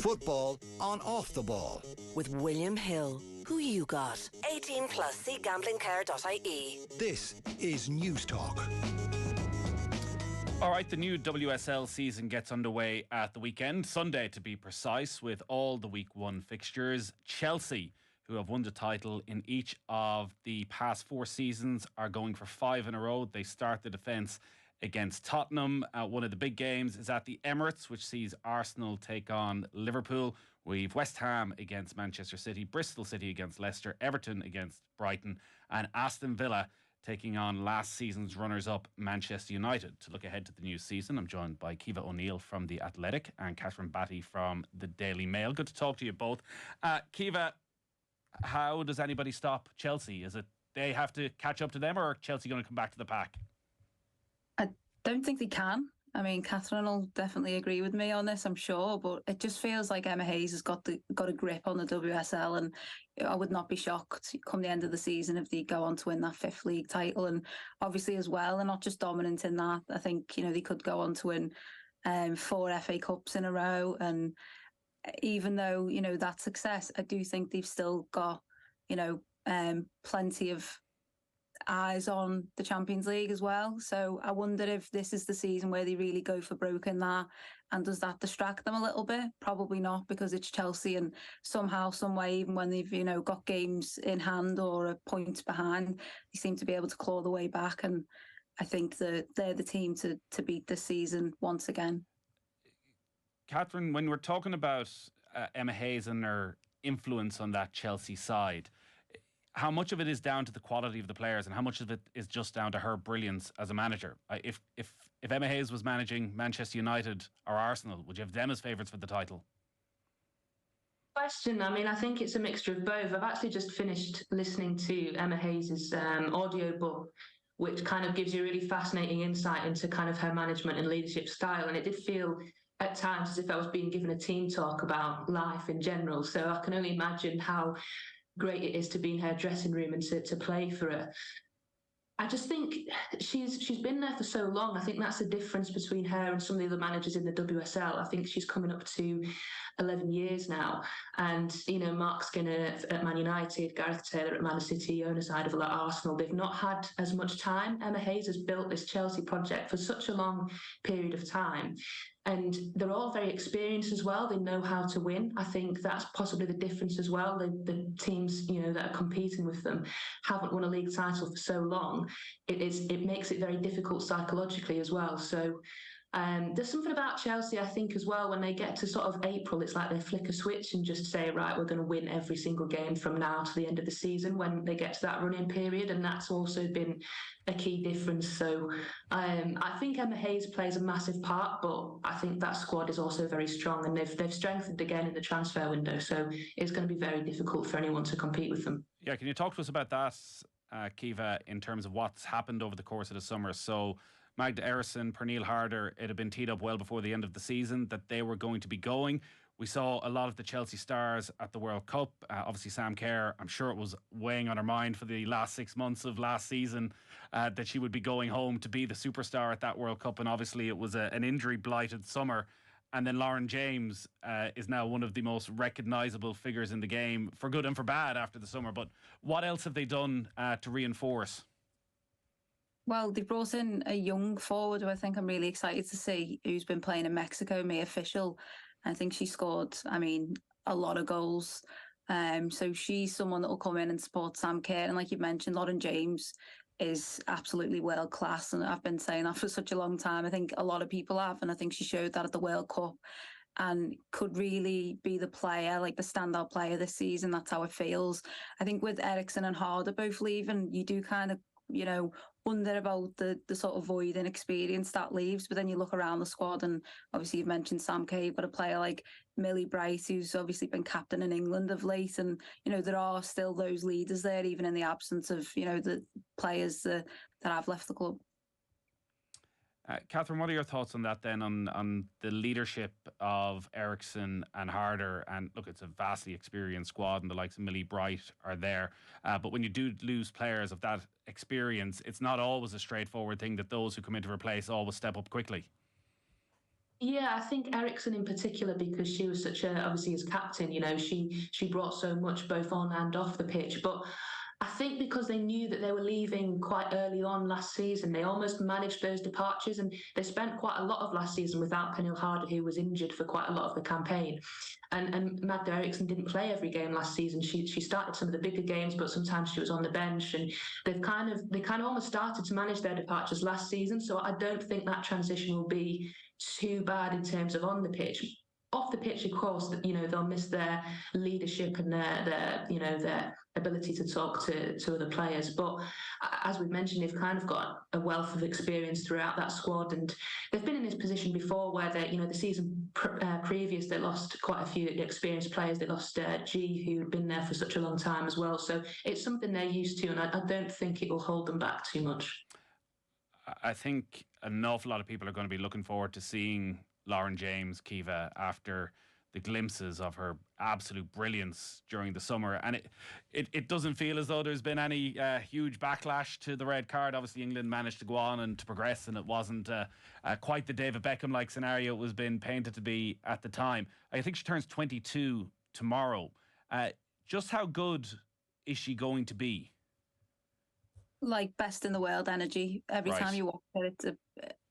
Football on Off the Ball. With William Hill. Who you got? 18 plus. See gamblingcare.ie. This is News Talk. All right, the new WSL season gets underway at the weekend, Sunday to be precise, with all the Week 1 fixtures. Chelsea, who have won the title in each of the past 4 seasons, are going for 5 in a row. They start the defence against Tottenham. One of the big games is at the Emirates, which sees Arsenal take on Liverpool. We've West Ham against Manchester City, Bristol City against Leicester, Everton against Brighton, and Aston Villa taking on last season's runners-up Manchester United. To look ahead to the new season, I'm joined by Kiva O'Neill from The Athletic and Catherine Batty from the Daily Mail. Good to talk to you both. Kiva, how does anybody stop Chelsea? Is it they have to catch up to them, or are Chelsea going to come back to the pack? I don't think they can. I mean, Catherine will definitely agree with me on this, I'm sure, but it just feels like Emma Hayes has got a grip on the WSL, and I would not be shocked come the end of the season if they go on to win that 5th league title. And obviously as well, they're not just dominant in that. I think, they could go on to win 4 FA Cups in a row. And even though, that success, I do think they've still got, plenty of eyes on the Champions League as well. So I wonder if this is the season where they really go for broke in that, and does that distract them a little bit? Probably not, because it's Chelsea, and somehow, some way, even when they've got games in hand or a point behind, they seem to be able to claw the way back. And I think that they're the team to beat this season once again. Catherine, when we're talking about Emma Hayes and her influence on that Chelsea side, how much of it is down to the quality of the players, and how much of it is just down to her brilliance as a manager? If Emma Hayes was managing Manchester United or Arsenal, would you have them as favourites for the title? Question. I mean, I think it's a mixture of both. I've actually just finished listening to Emma Hayes' audiobook, which kind of gives you a really fascinating insight into kind of her management and leadership style. And it did feel at times as if I was being given a team talk about life in general. So I can only imagine how great it is to be in her dressing room and to play for her. I just think she's been there for so long. I think that's the difference between her and some of the other managers in the WSL. I think she's coming up to 11 years now. And, Mark Skinner at Man United, Gareth Taylor at Man City, Ona Seidel at Arsenal, they've not had as much time. Emma Hayes has built this Chelsea project for such a long period of time. And they're all very experienced as well. They know how to win. I think that's possibly the difference as well. The teams, that are competing with them haven't won a league title for so long. It makes it very difficult psychologically as well. So there's something about Chelsea, I think, as well, when they get to sort of April, it's like they flick a switch and just say, right, we're going to win every single game from now to the end of the season when they get to that running period. And that's also been a key difference. So I think Emma Hayes plays a massive part, but I think that squad is also very strong, and they've strengthened again in the transfer window. So it's going to be very difficult for anyone to compete with them. Yeah, can you talk to us about that, Kiva, in terms of what's happened over the course of the summer? So Magda Erison, Pernille Harder, it had been teed up well before the end of the season that they were going to be going. We saw a lot of the Chelsea stars at the World Cup. Obviously, Sam Kerr, I'm sure it was weighing on her mind for the last 6 months of last season that she would be going home to be the superstar at that World Cup. And obviously, it was an injury-blighted summer. And then Lauren James is now one of the most recognisable figures in the game, for good and for bad, after the summer. But what else have they done to reinforce? Well, they brought in a young forward who I think I'm really excited to see, who's been playing in Mexico, Mia Fischel. I think she scored, a lot of goals. So she's someone that will come in and support Sam Kerr. And like you mentioned, Lauren James is absolutely world class. And I've been saying that for such a long time. I think a lot of people have. And I think she showed that at the World Cup and could really be the player, like the standout player this season. That's how it feels. I think with Eriksen and Harder both leaving, you do kind of, wonder about the sort of void and experience that leaves. But then you look around the squad, and obviously you've mentioned Sam Kerr, you've got a player like Millie Bright, who's obviously been captain in England of late. And, there are still those leaders there, even in the absence of, the players that have left the club. Catherine, what are your thoughts on that then, on the leadership of Eriksen and Harder? And look, it's a vastly experienced squad, and the likes of Millie Bright are there. But when you do lose players of that experience, it's not always a straightforward thing that those who come in to replace always step up quickly. Yeah, I think Ericsson in particular, because she was such a, obviously as captain, she brought so much both on and off the pitch. But I think because they knew that they were leaving quite early on last season, they almost managed those departures, and they spent quite a lot of last season without Pernille Harder, who was injured for quite a lot of the campaign. And Magda Eriksson didn't play every game last season. She started some of the bigger games, but sometimes she was on the bench. And they kind of almost started to manage their departures last season. So I don't think that transition will be too bad in terms of on the pitch. Off the pitch, of course, they'll miss their leadership and their ability to talk to other players. But as we've mentioned, they've kind of got a wealth of experience throughout that squad, and they've been in this position before where the season previous they lost quite a few experienced players. They lost G, who'd been there for such a long time as well. So it's something they're used to, and I don't think it will hold them back too much. I think an awful lot of people are going to be looking forward to seeing Lauren James, Kiva, after the glimpses of her absolute brilliance during the summer. And it doesn't feel as though there's been any huge backlash to the red card. Obviously, England managed to go on and to progress, and it wasn't quite the David Beckham-like scenario it was been painted to be at the time. I think she turns 22 tomorrow. Just how good is she going to be? Like best in the world energy. Every Right. time you watch her, it's a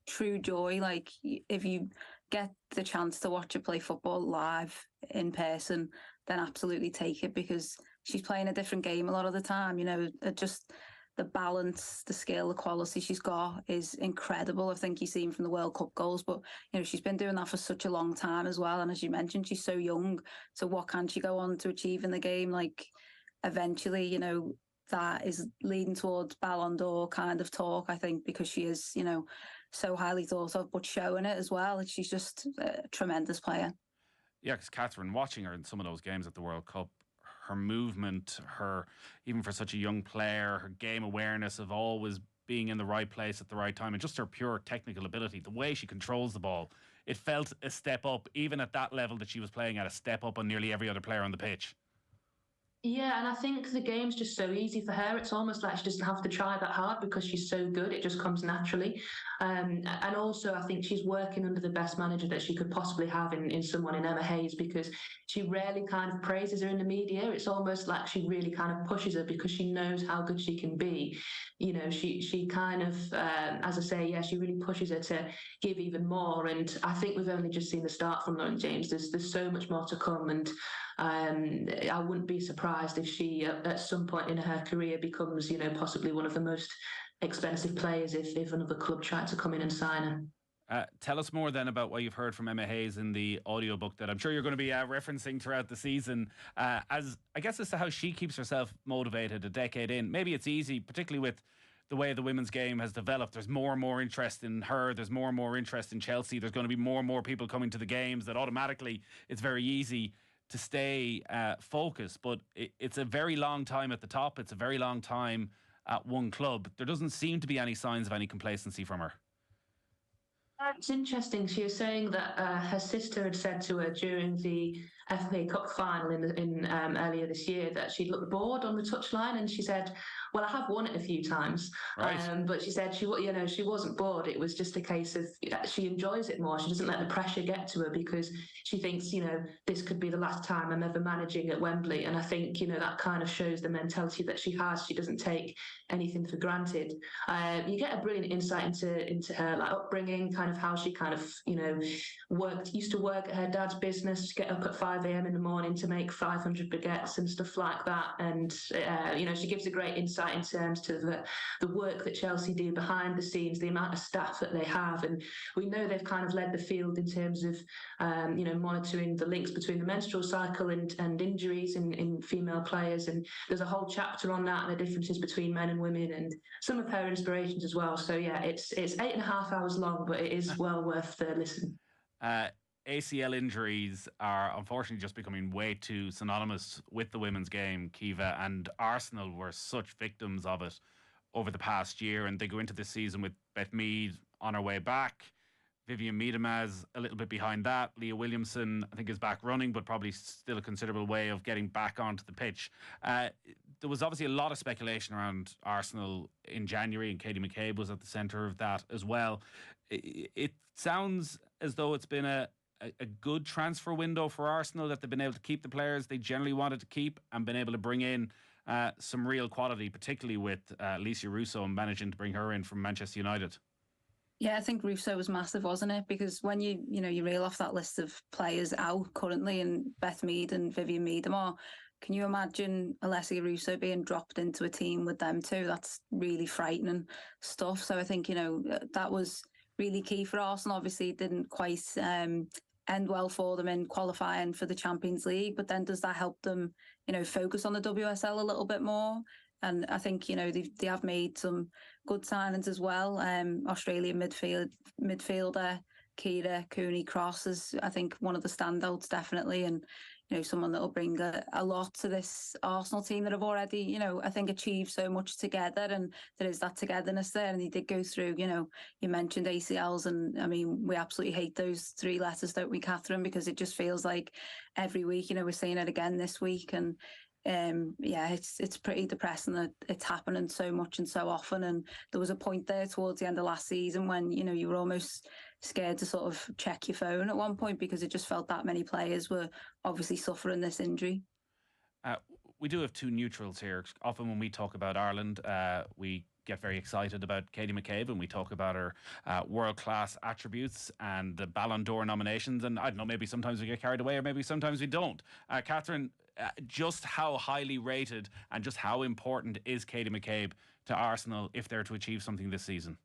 true joy. Like if you get the chance to watch her play football live in person, then absolutely take it, because she's playing a different game a lot of the time. Just the balance, the skill, the quality she's got is incredible. I think you've seen from the World Cup goals, but she's been doing that for such a long time as well. And as you mentioned, she's so young. So what can she go on to achieve in the game? Like eventually, that is leading towards Ballon d'Or kind of talk, I think, because she is, so highly thought of, but showing it as well. She's just a tremendous player. Yeah, because Catherine, watching her in some of those games at the World Cup, her movement, even for such a young player, her game awareness of always being in the right place at the right time, and just her pure technical ability, the way she controls the ball, it felt a step up, even at that level that she was playing at, a step up on nearly every other player on the pitch. Yeah, and I think the game's just so easy for her. It's almost like she doesn't have to try that hard because she's so good. It just comes naturally. And also, I think she's working under the best manager that she could possibly have in someone in Emma Hayes, because she rarely kind of praises her in the media. It's almost like she really kind of pushes her because she knows how good she can be. She kind of, as I say, yeah, she really pushes her to give even more. And I think we've only just seen the start from Lauren James. There's so much more to come, and I wouldn't be surprised if she, at some point in her career, becomes, possibly one of the most expensive players if another club tried to come in and sign her. Tell us more then about what you've heard from Emma Hayes in the audiobook that I'm sure you're going to be referencing throughout the season, as to how she keeps herself motivated a decade in. Maybe it's easy, particularly with the way the women's game has developed. There's more and more interest in her. There's more and more interest in Chelsea. There's going to be more and more people coming to the games, that automatically it's very easy to stay focused. But it's a very long time at the top. It's a very long time at one club. There doesn't seem to be any signs of any complacency from her. It's interesting. She was saying that her sister had said to her during the FA Cup final in earlier this year that she'd looked bored on the touchline, and she said, "Well, I have won it a few times," right. But she said she wasn't bored. It was just a case of she enjoys it more. She doesn't let the pressure get to her because she thinks this could be the last time I'm ever managing at Wembley. And I think that kind of shows the mentality that she has. She doesn't take anything for granted. You get a brilliant insight into her upbringing, kind of how she kind of used to work at her dad's business, get up at 5 a.m. in the morning to make 500 baguettes and stuff like that. And she gives a great insight in terms to the work that Chelsea do behind the scenes, the amount of staff that they have. And we know they've kind of led the field in terms of monitoring the links between the menstrual cycle and injuries in female players. And there's a whole chapter on that and the differences between men and women, and some of her inspirations as well. So yeah, it's 8.5 hours long, but it is well worth the listen. ACL injuries are unfortunately just becoming way too synonymous with the women's game, Kiva, and Arsenal were such victims of it over the past year, and they go into this season with Beth Mead on her way back, Vivian Miedema's a little bit behind that, Leah Williamson I think is back running, but probably still a considerable way of getting back onto the pitch. There was obviously a lot of speculation around Arsenal in January, and Katie McCabe was at the centre of that as well. It sounds as though it's been a good transfer window for Arsenal, that they've been able to keep the players they generally wanted to keep and been able to bring in some real quality, particularly with Alicia Russo managing to bring her in from Manchester United. Yeah, I think Russo was massive, wasn't it? Because when you reel off that list of players out currently, and Beth Mead and Vivian Miedemar, can you imagine Alessia Russo being dropped into a team with them too? That's really frightening stuff. So I think, that was really key for Arsenal. Obviously, it didn't quite end well for them in qualifying for the Champions League, but then does that help them, focus on the WSL a little bit more? And I think, they have made some good signings as well. Australian midfielder Kira Cooney-Cross is, I think, one of the standouts, definitely. And, someone that will bring a lot to this Arsenal team that have already, I think, achieved so much together. And there is that togetherness there. And they did go through, you mentioned ACLs. And, I mean, we absolutely hate those 3 letters, don't we, Catherine? Because it just feels like every week, we're seeing it again this week. And it's pretty depressing that it's happening so much and so often. And there was a point there towards the end of last season when, you were almost scared to sort of check your phone at one point, because it just felt that many players were obviously suffering this injury. We do have 2 neutrals here. Often when we talk about Ireland, we get very excited about Katie McCabe and we talk about her world-class attributes and the Ballon d'Or nominations. And I don't know, maybe sometimes we get carried away or maybe sometimes we don't. Catherine, just how highly rated and just how important is Katie McCabe to Arsenal if they're to achieve something this season?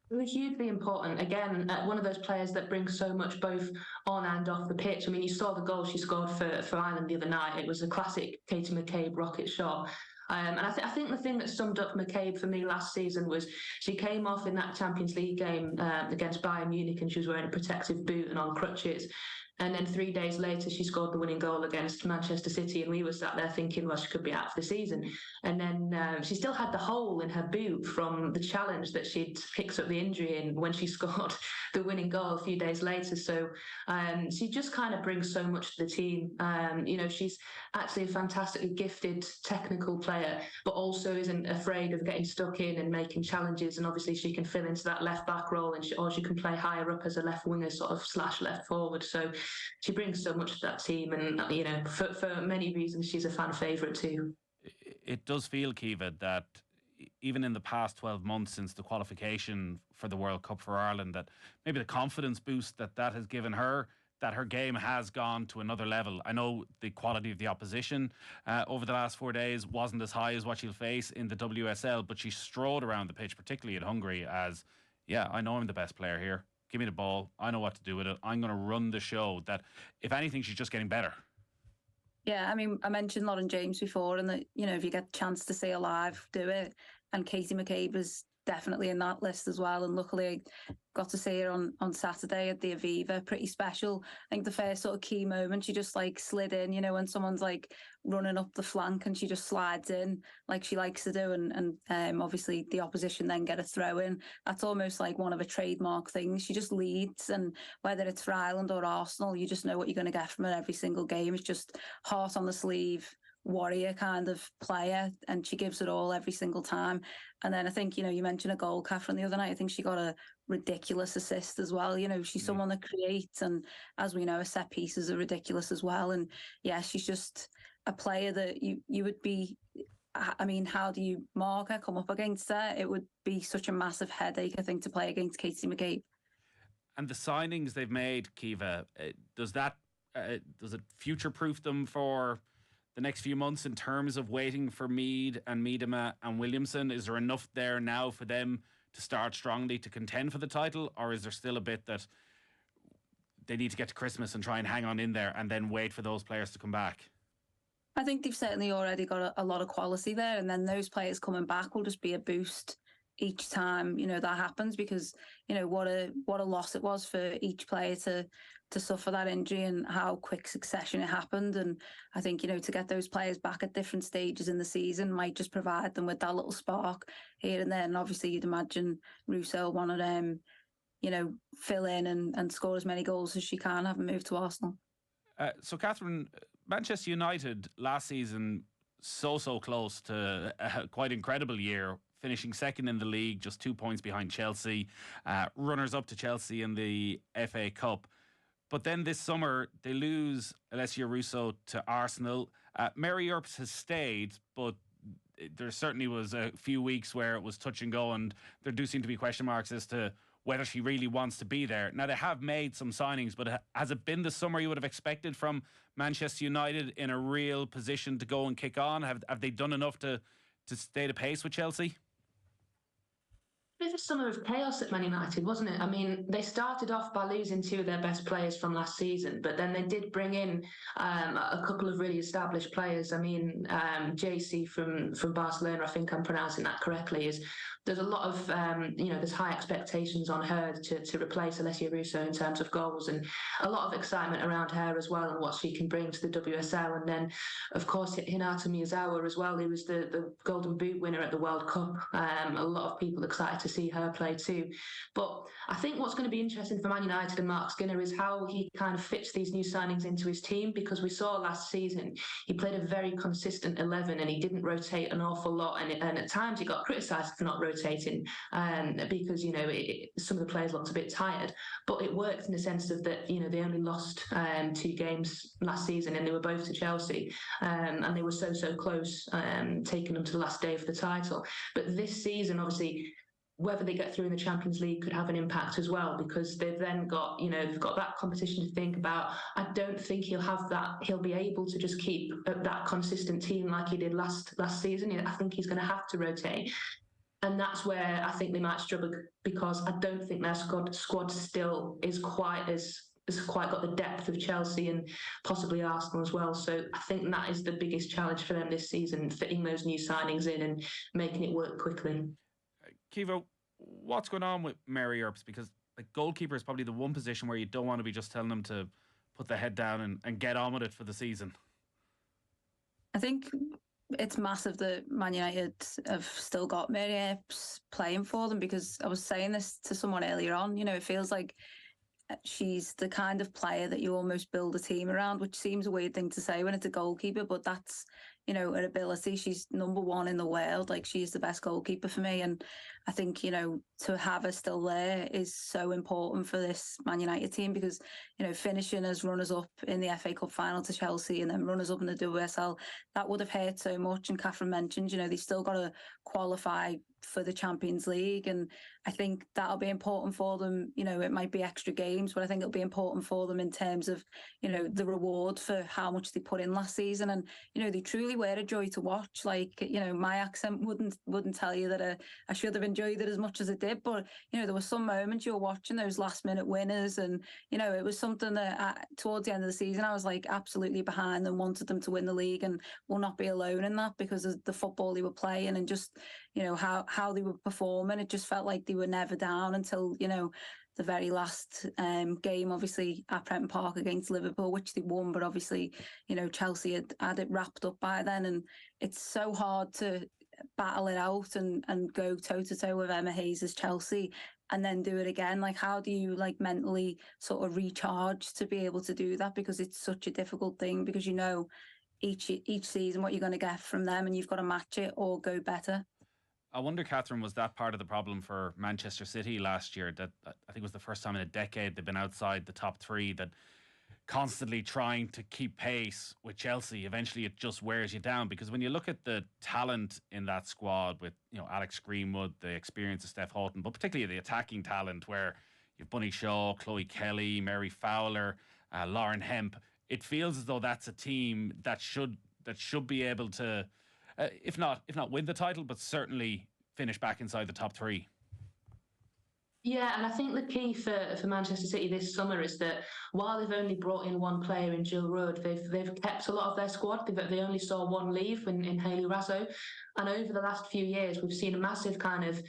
Hugely important. Again, one of those players that brings so much both on and off the pitch. I mean, you saw the goal she scored for Ireland the other night. It was a classic Katie McCabe rocket shot. And I think the thing that summed up McCabe for me last season was she came off in that Champions League game against Bayern Munich, and she was wearing a protective boot and on crutches. And then 3 days later, she scored the winning goal against Manchester City. And we were sat there thinking, well, she could be out for the season. And then she still had the hole in her boot from the challenge that she'd picked up the injury in when she scored the winning goal a few days later. So she just kind of brings so much to the team. She's actually a fantastically gifted technical player, but also isn't afraid of getting stuck in and making challenges. And obviously she can fill into that left back role, or she can play higher up as a left winger sort of / left forward. So she brings so much to that team, and for many reasons she's a fan favourite too. It does feel, Kiva, that even in the past 12 months since the qualification for the World Cup for Ireland, that maybe the confidence boost that has given her, that her game has gone to another level. I know the quality of the opposition over the last 4 days wasn't as high as what she'll face in the WSL, but she strode around the pitch, particularly at Hungary, as, I know I'm the best player here. Give me the ball. I know what to do with it. I'm going to run the show. That, if anything, she's just getting better. Yeah, I mean, I mentioned Lauren James before, and that, if you get the chance to see her live, do it. And Katie McCabe is definitely in that list as well. And luckily, I got to see her on Saturday at the Aviva. Pretty special. I think the first sort of key moment, she just slid in, when someone's running up the flank and she just slides in like she likes to do. And obviously the opposition then get a throw in. That's almost like one of her trademark things. She just leads, and whether it's for Ireland or Arsenal, you just know what you're going to get from her every single game. It's just heart on the sleeve, warrior kind of player, and she gives it all every single time. And then I think, you mentioned a goal, Catherine, the other night. I think she got a ridiculous assist as well. She's someone that creates, and as we know, her set pieces are ridiculous as well. And yeah, she's just a player that you would be, I mean, how do you mark her, come up against her? It would be such a massive headache, I think, to play against Katie McCabe. And the signings they've made, Kiva, does it future-proof them for the next few months in terms of waiting for Mead and Miedema and Williamson? Is there enough there now for them to start strongly to contend for the title, or is there still a bit that they need to get to Christmas and try and hang on in there and then wait for those players to come back? I think they've certainly already got a lot of quality there, and then those players coming back will just be a boost each time that happens, because what a loss it was for each player to suffer that injury, and how quick succession it happened. And I think to get those players back at different stages in the season might just provide them with that little spark here and there. And obviously you'd imagine Russo wanted fill in and score as many goals as she can, having moved to Arsenal. So Catherine, Manchester United last season so close to a quite incredible year finishing second in the league, just 2 points behind Chelsea, runners up to Chelsea in the FA Cup. But then this summer, they lose Alessia Russo to Arsenal. Mary Erps has stayed, but there certainly was a few weeks where it was touch and go, and there do seem to be question marks as to whether she really wants to be there. Now, they have made some signings, but has it been the summer you would have expected from Manchester United in a real position to go and kick on? Have they done enough to stay the pace with Chelsea? It was a summer of chaos at Man United, wasn't it? I mean, they started off by losing two of their best players from last season, but then they did bring in a couple of really established players. I mean, JC from Barcelona, I think I'm pronouncing that correctly, there's a lot of, there's high expectations on her to replace Alessia Russo in terms of goals, and a lot of excitement around her as well and what she can bring to the WSL. And then, of course, Hinata Miyazawa as well, who was the Golden Boot winner at the World Cup. A lot of people excited to see her play too. But I think what's going to be interesting for Man United and Mark Skinner is how he kind of fits these new signings into his team, because we saw last season he played a very consistent 11 and he didn't rotate an awful lot, and at times he got criticised for not rotating because some of the players looked a bit tired, but it worked in the sense of that they only lost 2 games last season, and they were both to Chelsea, and they were so close, taking them to the last day of the title. But this season, obviously, whether they get through in the Champions League could have an impact as well, because they've then got, they've got that competition to think about. I don't think he'll be able to just keep that consistent team like he did last season. I think he's going to have to rotate. And that's where I think they might struggle, because I don't think their squad still is quite got the depth of Chelsea and possibly Arsenal as well. So I think that is the biggest challenge for them this season, fitting those new signings in and making it work quickly. Kivo, what's going on with Mary Earps? Because goalkeeper is probably the one position where you don't want to be just telling them to put their head down and get on with it for the season. I think it's massive that Man United have still got Mary Earps playing for them, because I was saying this to someone earlier on, it feels like she's the kind of player that you almost build a team around, which seems a weird thing to say when it's a goalkeeper, but that's, her ability. She's number one in the world. She's the best goalkeeper for me. And I think, to have her still there is so important for this Man United team, because, finishing as runners-up in the FA Cup final to Chelsea and then runners-up in the WSL, that would have hurt so much. And Catherine mentioned, they still got to qualify for the Champions League. And I think that'll be important for them. It might be extra games, but I think it'll be important for them in terms of, the reward for how much they put in last season. And, they truly were a joy to watch. My accent wouldn't tell you that I should have enjoyed it as much as it did. But, there were some moments you were watching those last minute winners. And, it was something that towards the end of the season, I was absolutely behind them, wanted them to win the league, and will not be alone in that because of the football they were playing and just, how they were performing. It just felt like they were never down until, the very last game, obviously, at Prenton Park against Liverpool, which they won. But obviously, Chelsea had it wrapped up by then. And it's so hard to battle it out and go toe-to-toe with Emma Hayes' Chelsea and then do it again. How do you mentally sort of recharge to be able to do that? Because it's such a difficult thing, because each season what you're going to get from them, and you've got to match it or go better. I wonder, Catherine, was that part of the problem for Manchester City last year? That I think it was the first time in a decade they've been outside the top 3, that constantly trying to keep pace with Chelsea, eventually it just wears you down. Because when you look at the talent in that squad with, Alex Greenwood, the experience of Steph Houghton, but particularly the attacking talent where you've Bunny Shaw, Chloe Kelly, Mary Fowler, Lauren Hemp, it feels as though that's a team that should be able to, if not win the title, but certainly finish back inside the top 3. Yeah, and I think the key for Manchester City this summer is that while they've only brought in one player in Jill Rudd, they've kept a lot of their squad. They only saw one leave in Hayley Raso. And over the last few years, we've seen a massive kind of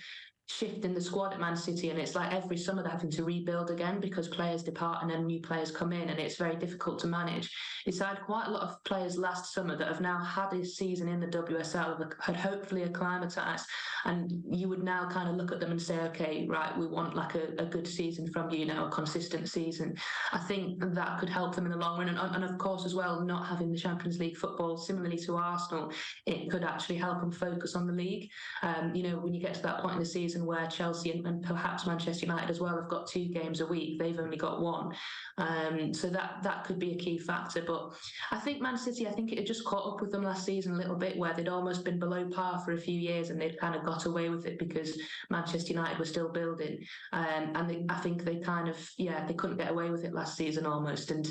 shift in the squad at Man City, and it's like every summer they're having to rebuild again because players depart and then new players come in, and it's very difficult to manage. It's had quite a lot of players last summer that have now had a season in the WSL, had hopefully acclimatised, and you would now kind of look at them and say, okay, right, we want like a good season from you, a consistent season. I think that could help them in the long run, and of course as well, not having the Champions League football, similarly to Arsenal, it could actually help them focus on the league. When you get to that point in the season where Chelsea and perhaps Manchester United as well have got 2 games a week, they've only got 1. So that could be a key factor. But I think Man City, I think it had just caught up with them last season a little bit, where they'd almost been below par for a few years and they'd kind of got away with it because Manchester United were still building. I think they kind of, they couldn't get away with it last season almost. And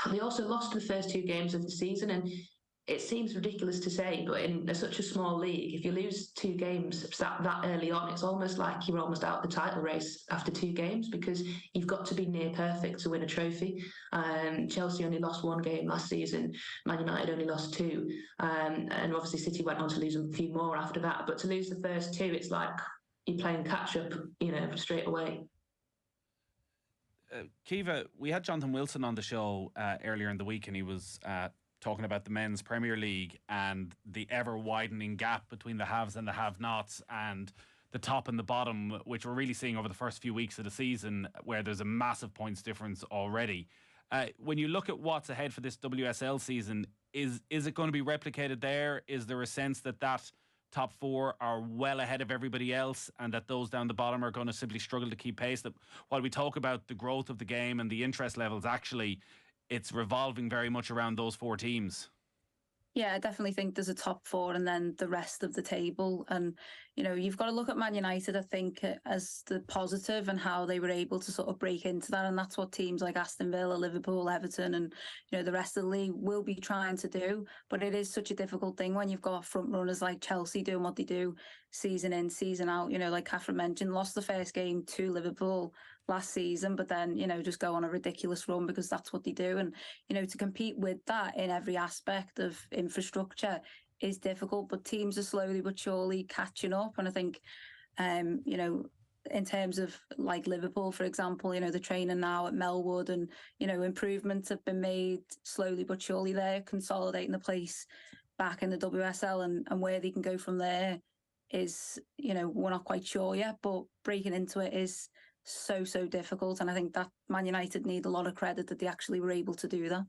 they also lost the first 2 games of the season, and it seems ridiculous to say, but in such a small league, if you lose 2 games that early on, it's almost like you're almost out of the title race after 2 games, because you've got to be near perfect to win a trophy. Chelsea only lost 1 game last season, Man United only lost 2, and obviously City went on to lose a few more after that. But to lose the first 2, it's like you're playing catch up, straight away. Kiva, we had Jonathan Wilson on the show earlier in the week, and he was talking about the men's Premier League and the ever-widening gap between the haves and the have-nots, and the top and the bottom, which we're really seeing over the first few weeks of the season, where there's a massive points difference already. When you look at what's ahead for this WSL season, is it going to be replicated there? Is there a sense that top 4 are well ahead of everybody else, and that those down the bottom are going to simply struggle to keep pace? That while we talk about the growth of the game and the interest levels, actually it's revolving very much around those 4 teams. Yeah, I definitely think there's a top 4 and then the rest of the table. And, you've got to look at Man United, I think, as the positive and how they were able to sort of break into that. And that's what teams like Aston Villa, Liverpool, Everton and, the rest of the league will be trying to do. But it is such a difficult thing when you've got front runners like Chelsea doing what they do season in, season out. Like Catherine mentioned, lost the first game to Liverpool last season, but then, just go on a ridiculous run because that's what they do. And, to compete with that in every aspect of infrastructure is difficult, but teams are slowly but surely catching up. And I think, in terms of like Liverpool, for example, the training now at Melwood and, improvements have been made slowly but surely. They're consolidating the place back in the WSL, and where they can go from there is, we're not quite sure yet, but breaking into it is so difficult. And I think that Man United need a lot of credit that they actually were able to do that.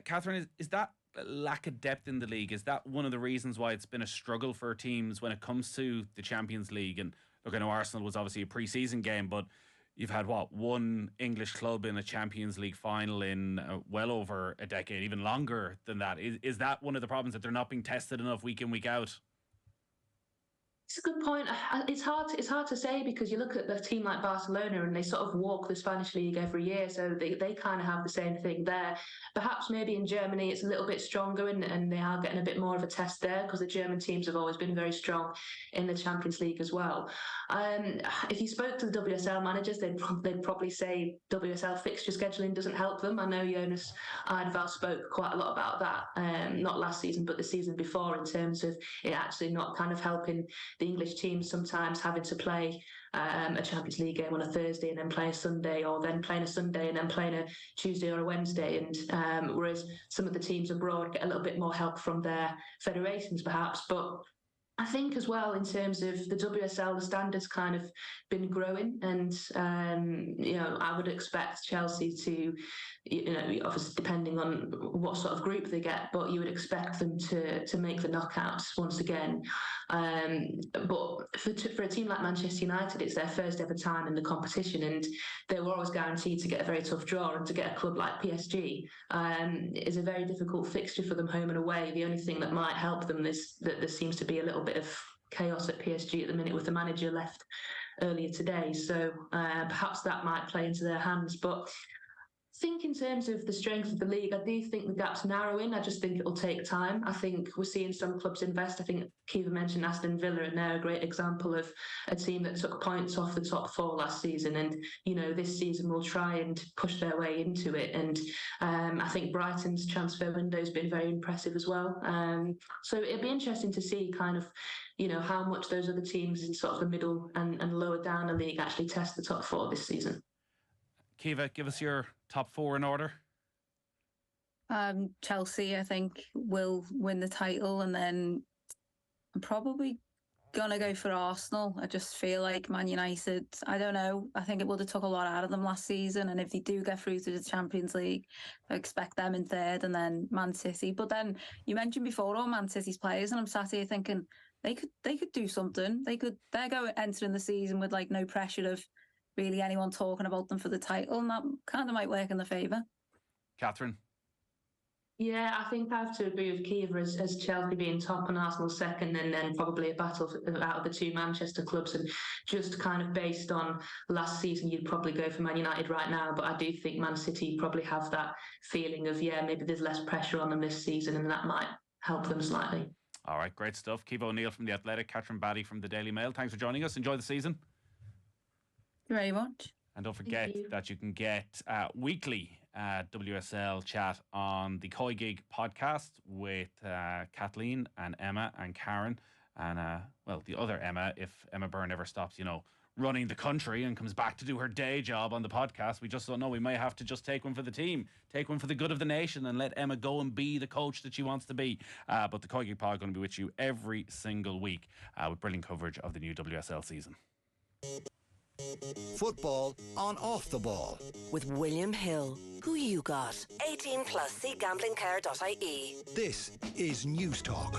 Catherine, is that lack of depth in the league, is that one of the reasons why it's been a struggle for teams when it comes to the Champions League? And look, I know Arsenal was obviously a pre-season game, but you've had one English club in a Champions League final in well over a decade, even longer than that. Is that one of the problems, that they're not being tested enough week in, week out? It's a good point. It's hard to say, because you look at the team like Barcelona and they sort of walk the Spanish league every year, so they kind of have the same thing there. Perhaps maybe in Germany it's a little bit stronger, and they are getting a bit more of a test there, because the German teams have always been very strong in the Champions League as well. If you spoke to the WSL managers, they'd probably say WSL fixture scheduling doesn't help them. I know Jonas Eidevall spoke quite a lot about that, not last season but the season before, in terms of it actually not kind of helping the English teams sometimes having to play a Champions League game on a Thursday and then play a Sunday, or then playing a Sunday and then playing a Tuesday or a Wednesday. And whereas some of the teams abroad get a little bit more help from their federations perhaps. But I think as well, in terms of the WSL, the standards kind of been growing, and I would expect Chelsea to, obviously depending on what sort of group they get, but you would expect them to make the knockouts once again. But for a team like Manchester United, it's their first ever time in the competition, and they were always guaranteed to get a very tough draw, and to get a club like PSG is a very difficult fixture for them, home and away. The only thing that might help them is that there seems to be a little bit of chaos at PSG at the minute, with the manager left earlier today, so perhaps that might play into their hands. But I think in terms of the strength of the league, I do think the gap's narrowing. I just think it'll take time. I think we're seeing some clubs invest. I think Kiva mentioned Aston Villa, and they're a great example of a team that took points off the top 4 last season, and this season will try and push their way into it. And I think Brighton's transfer window has been very impressive as well. So it'd be interesting to see kind of, how much those other teams in sort of the middle and lower down the league actually test the top four this season. Kiva, give us your top four in order. Chelsea, I think, will win the title, and then I'm probably gonna go for Arsenal. I just feel like Man United, I don't know, I think it would have took a lot out of them last season, and if they do get through to the Champions League, I expect them in third, and then Man City. But then you mentioned before all Man City's players, and I'm sat here thinking they could do something. They're entering the season with like no pressure of really anyone talking about them for the title, and that kind of might work in their favour. Catherine? Yeah, I think I have to agree with Kiva as Chelsea being top and Arsenal second, and then probably a battle out of the two Manchester clubs. And just kind of based on last season, you'd probably go for Man United right now. But I do think Man City probably have that feeling of, maybe there's less pressure on them this season, and that might help them slightly. All right, great stuff. Kiva O'Neill from The Athletic, Catherine Batty from the Daily Mail. Thanks for joining us. Enjoy the season. Thank you very much. And don't forget that you can get weekly WSL chat on the Koi Gig podcast with Kathleen and Emma and Karen and, the other Emma, if Emma Byrne ever stops, running the country and comes back to do her day job on the podcast. We just don't know. We may have to just take one for the team, take one for the good of the nation, and let Emma go and be the coach that she wants to be. But the Koi Gig pod going to be with you every single week with brilliant coverage of the new WSL season. Football on Off the Ball. With William Hill. Who you got? 18 plus. See gamblingcare.ie. This is News Talk.